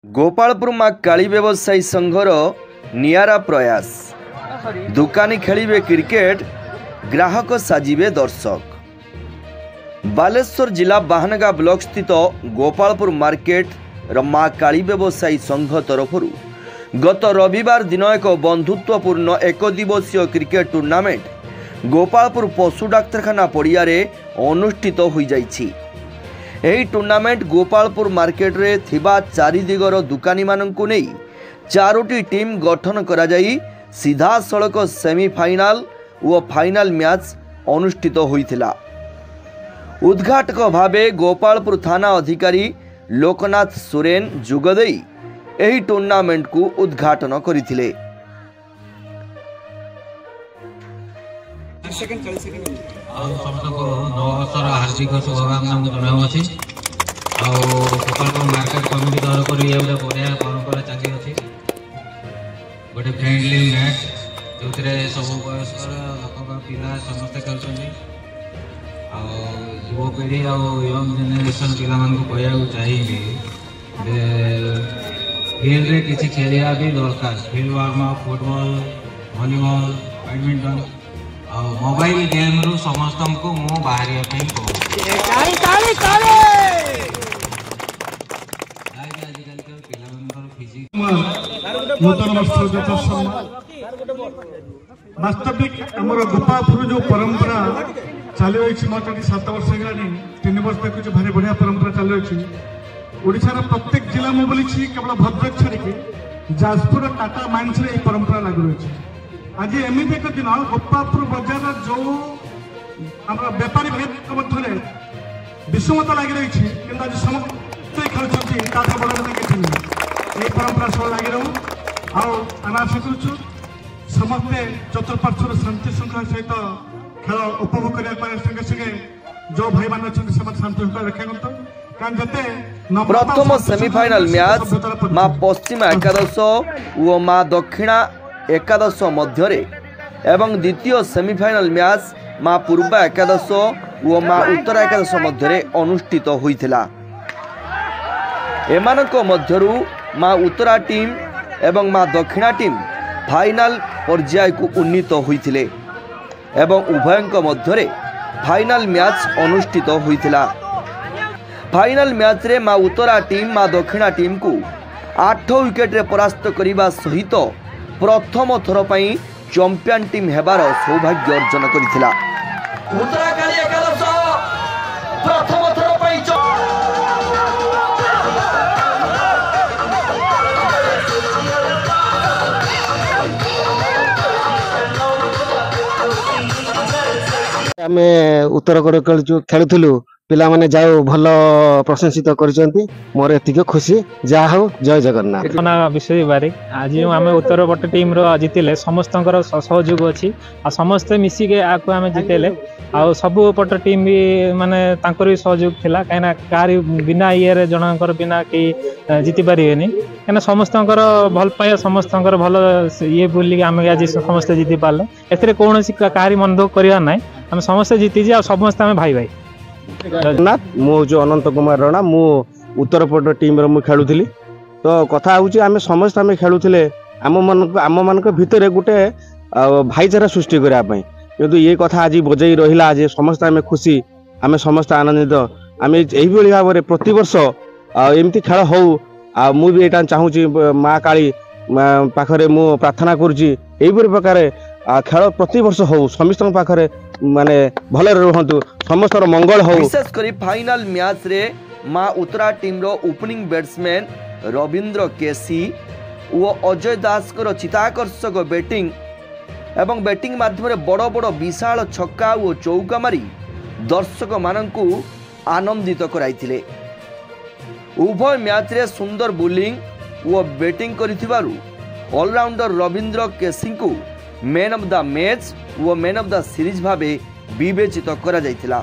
गोपालपुर माँ काली व्यवसायी संघर नियारा प्रयास दुकानी खेलिबे क्रिकेट ग्राहक साजिबे दर्शक। बालेश्वर जिला बाहनगा ब्लॉक स्थित गोपालपुर मार्केट र माँ काली व्यवसायी संघ तरफ गत रविवार दिन एक बंधुत्वपूर्ण एक दिवसीय क्रिकेट टूर्नामेंट गोपालपुर पशु डाक्तरखाना पड़िया अनुष्ठित हो जाइछि। एही टूर्नामेंट गोपालपुर मार्केट रे थिबा चारि दिगर दुकानी माननकु नै चारोटी टीम गठन करा जाई सीधा सड़क सेमीफाइनाल व फाइनाल मैच अनुष्ठित होइथिला। उद्घाटक भावे गोपालपुर थाना अधिकारी लोकनाथ सोरेन जुगदेई एही टूर्नामेंट को उद्घाटन करथिले। समस्तको नववर्षर हार्दिक शुभकामना जनाऊँगी। गोपालपुर मार्केट कमिटी तरफ बढ़िया परंपरा चली अच्छी गोटे फ्रेंडली मैच जो सब बयस्कर लोक पिला समस्ते खेलुँच युवपीढ़ी आंग जेनेरेशन पिला कहूँ चाहिए फील्ड रे किसी खेलिया भी दरकार। Field warm up football volleyball badminton mobile game रु समस्त को मु बाहर वास्तविक आमर गोपालपुर जो परंपरा चली रही मोटे 7 वर्ष है 3 वर्ष तक भारी बढ़िया परंपरा चली रही ओडिशार प्रत्येक जिला में बोली केवल भद्रक छाड़ी जाजपुर टाटा माइंस रे परंपरा लागू रही। आज एमती एक दिन गोपालपुर बजार जो बेपारी भाई मध्य विषमता लगी रही कि आज समस्त खेलुँच बड़ किसी ये परंपरा सब लगी रहू आम आशा करुँ समस्ते चतुर्पार्श्वर शांति श्रृंखला सहित खेल उपभोग करने संगे संगे जो भाई मान अच्छा शांति श्रृंखला रक्षा करते। प्रथम सेमीफाइनल मैच माँ पश्चिमा एकादश और माँ दक्षिणा एकादश मध्य एवं द्वितीय सेमीफाइनल मैच माँ पूर्वा एकादश और माँ उत्तरा एकादश मध्य अनुष्ठित होइथिला। एमानक मध्यरु माँ उत्तरा टीम एवं माँ दक्षिणा टीम फाइनाल पर्याय को उन्नीत होइथिले एवं उभयंक मध्य फाइनाल मैच अनुष्ठित होइथिला। फाइनाल मैच रे माँ उत्तरा टीम माँ दक्षिणा टीम को 8 विकेट रे परास्त करिबा सहित प्रथम थर पई चैंपियन टीम हेबार सौभाग्य अर्जन करिथिला। उत्तराकाली एकादश प्रथम थर पई आमे उत्तर खेलुलु पिला माने जाओ भल प्रशंसित करछंती मोर एतिक खुशी जा हो। जय जगन्नाथ। विषय बारे आज आम उत्तर पट टीम जीतिले समस्त सहयोग अच्छी आ समस्ते मिसिके आको आम जितेले आ सबु पट टीम भी माने तांकर भी सहयोग थिला कहीं कार बिना ये जनकर बिना कि जीति पारे कहीं समस्त भल पाए समस्त भल ये बोल आम आज समस्ते जीति पारे ए कौन कारी मन दुख करवा ना आम समस्ते जीति आ समस्त आम भाई भाई। जगन्नाथ मु जो अनंत कुमार राणा मु उत्तर पट टीम रो मु खेलुथिली तो कथा होची आमे समस्त आमे खेलुथिले आम मन भितर गोटे भाईचारा सृष्टि करिया पई किंतु ये कथा आज बजई रहिला आज समस्त आमे खुशी आमे समस्त आनंदित आमे एही बेली भाबरे प्रति वर्ष एमती खेल हो मु भी एटा चाहूची माँ काली पाखरे मु प्रार्थना करूची एही प्रकार खेल प्रति वर्ष हो समस्त पाखरे माने भले रहंतु समस्त मंगल हो। विशेष करी फाइनल मैच रे माँ उत्तरा टीम रो ओपनिंग बैट्समैन रविंद्र केसी वो अजय दास को चिताकर्षक बैटिंग एवं बैटिंग माध्यम बड़ बड़ विशाल छक्का और चौका मारी दर्शक माननकु आनंदित कराइथिले। उभय मैच रे सुंदर बोलिंग और बैटिंग करिथिबारु ऑलराउंडर रविंद्र केसी को मैन ऑफ द मैच वो मैन ऑफ द सीरीज भावे विवेचित करा जायतिला।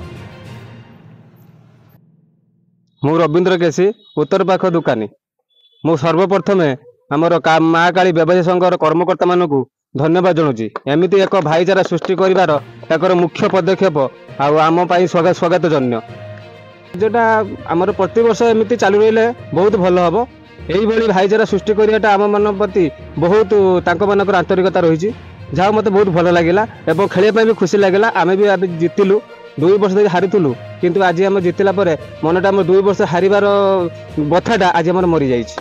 मु रविंद्र केसी उत्तर पाख दुकानी मु सर्वप्रथमे आमर माँ काली व्यवसायी संघर कर्मकर्ता मानकु धन्यवाद जनाऊँगी। एमती एक भाईचारा सृष्टि कर मुख्य पदक्षेप आम स्वागत जन्य जोटा आमर प्रति वर्ष एमती चालू रही बहुत भल हम এইଭଳି ଭାଇଚାରା ସୃଷ୍ଟି କରିବାଟା ଆମମାନଙ୍କ ପ୍ରତି ବହୁତ ତାଙ୍କ ମାନଙ୍କର ଆନ୍ତରିକତା ରହିଛି, ଯାହା ମୋତେ ବହୁତ ଭଲ ଲାଗିଲା ଏବଂ ଖେଳିବା ପାଇଁ ବି ଖୁସି ଲାଗିଲା। ଆମେ ବି ଜିତିଲୁ, 2 ବର୍ଷ ଧରି ହାରିଥିଲୁ, କିନ୍ତୁ ଆଜି ଆମେ ଜିତିଲା ପରେ ମନଟା ଆମର 2 ବର୍ଷ ହାରିବାର ବଥାଟା ଆଜି ଆମର ମରିଯାଇଛି।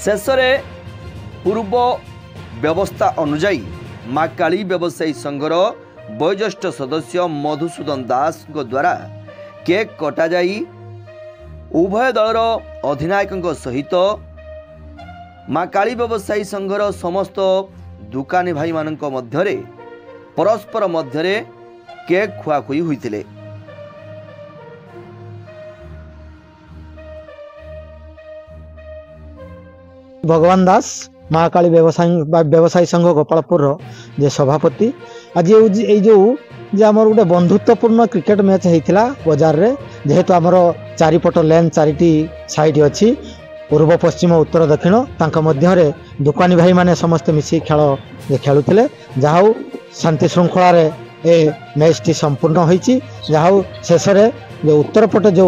ଶେଷରେ ପୂର୍ବ ବ୍ୟବସ୍ଥା ଅନୁଯାୟୀ ମା କାଳୀ ବ୍ୟବସାୟୀ ସଂଘର ବୟୋଜ୍ୟେଷ୍ଠ ସଦସ୍ୟ ମଧୁସୂଦନ ଦାସଙ୍କ ଦ୍ୱାରା କେକ୍ କଟାଯାଇ ଉଭୟ ଦଳର ଅଧିନାୟକଙ୍କ ସହିତ ମା କାଳୀ ବ୍ୟବସାୟୀ ସଂଘର ସମସ୍ତ ଦୋକାନୀ ଭାଇମାନଙ୍କ ମଧ୍ୟରେ ପରସ୍ପର ମଧ୍ୟରେ କେକ୍ ଖୁଆଖୁଇ ହୋଇଥିଲେ। भगवान दास माँ काली व्यवसायी संघ गोपालपुर जे सभापति आज ये जो आमर गोटे बंधुत्वपूर्ण क्रिकेट मैच होता बजार रे, जेहेतु आमर चारिपट लेन 4टी साइड अच्छी पूर्व पश्चिम उत्तर दक्षिण तांका मध्य दुकानी भाई माने समस्ते मिसी खेल खेलुले, जहाँ शांति श्रृंखला ए मैच टी संपूर्ण होती, जहाँ शेष जो उत्तर पट जो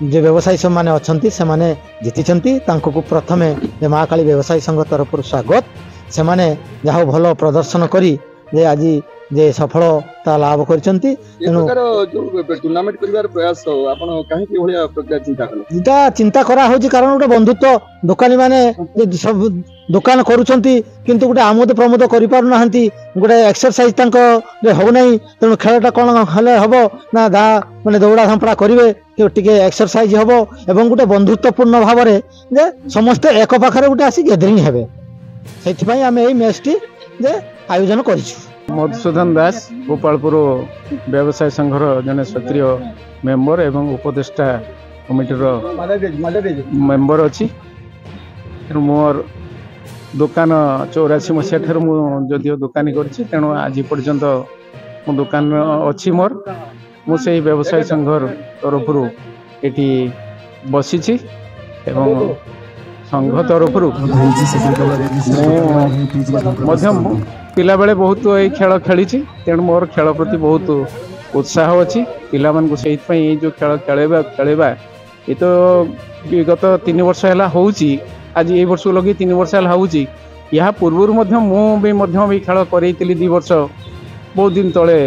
व्यवसायी सब माने अच्छी से माने जीति प्रथमे माँ काली व्यवसायी संघ तरफ स्वागत। से माने जहाँ भल प्रदर्शन करी जे आज जे सफलता लाभ करछंती। टूर्नामेंट करिवार प्रयास आपण काहे कि भलिया प्रक्रिया चिंता कले इटा चिंता करा होची, कारण गोटे बंधुत्व दुकानी माने सब दुकान करूछंती किंतु गोटे आमोद प्रमोद करि पारु नाहंती, गोटे एक्सरसाइज तांको हो नहीं, तेणु खेलटा कोन हले हबो ना दा माने दौड़ा धांपड़ा करिवे कि टिके एक्सरसाइज हबो एवं गोटे बंधुत्वपूर्ण भाव रे जे समस्त एक पाखरे गोटे आसी गैदरिंग हेबे, सेति पई आमे एई मैच टी जे आयोजन करिछु। मधुसूदन दास गोपालपुर व्यवसाय संघर जने सक्रिय मेंबर एवं उपदेष्टा कमिटीर मेंबर अच्छी। मोर दुकान 84 मसीहा ठार जदिव दुकानी करछि, तेणु आज पर्यंत मो दुकान अच्छी मोर मुझे व्यवसाय संघर तरफ एटी बसी एवं संघ तरफ पिला बेले बहुत ये खेल खेली, तेणु मोर खेल प्रति बहुत उत्साह अच्छी। पिला मानकु सेहितपई जो खेल खेलवा ये तो विगत 3 वर्ष है होउची, आज ये वर्ष लगे 3 वर्ष है होउची। या पूर्व भी खेल करैतिली 2 वर्ष बहुत दिन तले,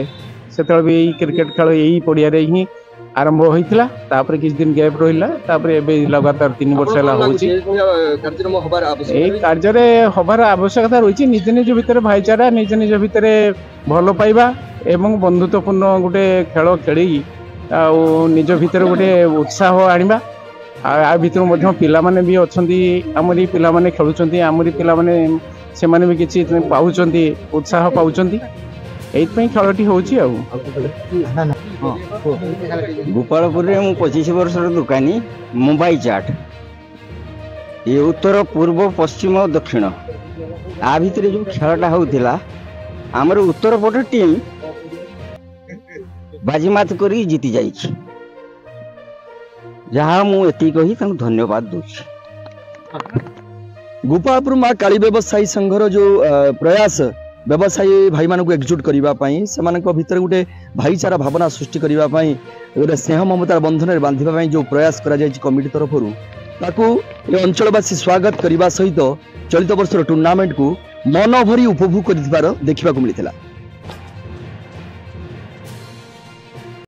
से भी क्रिकेट खेल यही पड़िया ही आरंभ होइतिला, तापर किछ दिन गैप रहिला, तापर एबे लगातार 3 वर्ष है होउची। कार्य हबार आवश्यकता रही, निज निज भितर भाईचारा, निज निज भितर भल पाइबा एवं बंधुत्वपूर्ण गोटे खेल खेली निज भितर गोटे उत्साह आनिबा। आ भितर मध्य पिला माने भी अछंती, आमरी पिला माने खेलुचंती, आमरी पिला माने से माने भी किछि पाउचंती, उत्साह पाउचंती, एइतपई खेलटी होउची। आ गोपालपुर में 25 वर्ष दुकानी मुंबई चाट, ये उत्तर पूर्व पश्चिम दक्षिण आ भितर जो खेलटा होता आमर उत्तर पट टीम बाजीमात करी जीति जाइए, जहाँ मुझे कही धन्यवाद दूसरी। गोपालपुर माँ काली व्यवसायी संघर जो प्रयास व्यवसायी भाई मानक एकजुट करने से भीतर गोटे भाईचारा भावना सृष्टि करने गोटे स्नेह ममतार बंधन बांधा जो प्रयास करा कमिटी तरफ अंचलवासी स्वागत करने सहित चलित वर्षर टूर्नामेंट को मन भरी उपभोग कर देखा मिलता।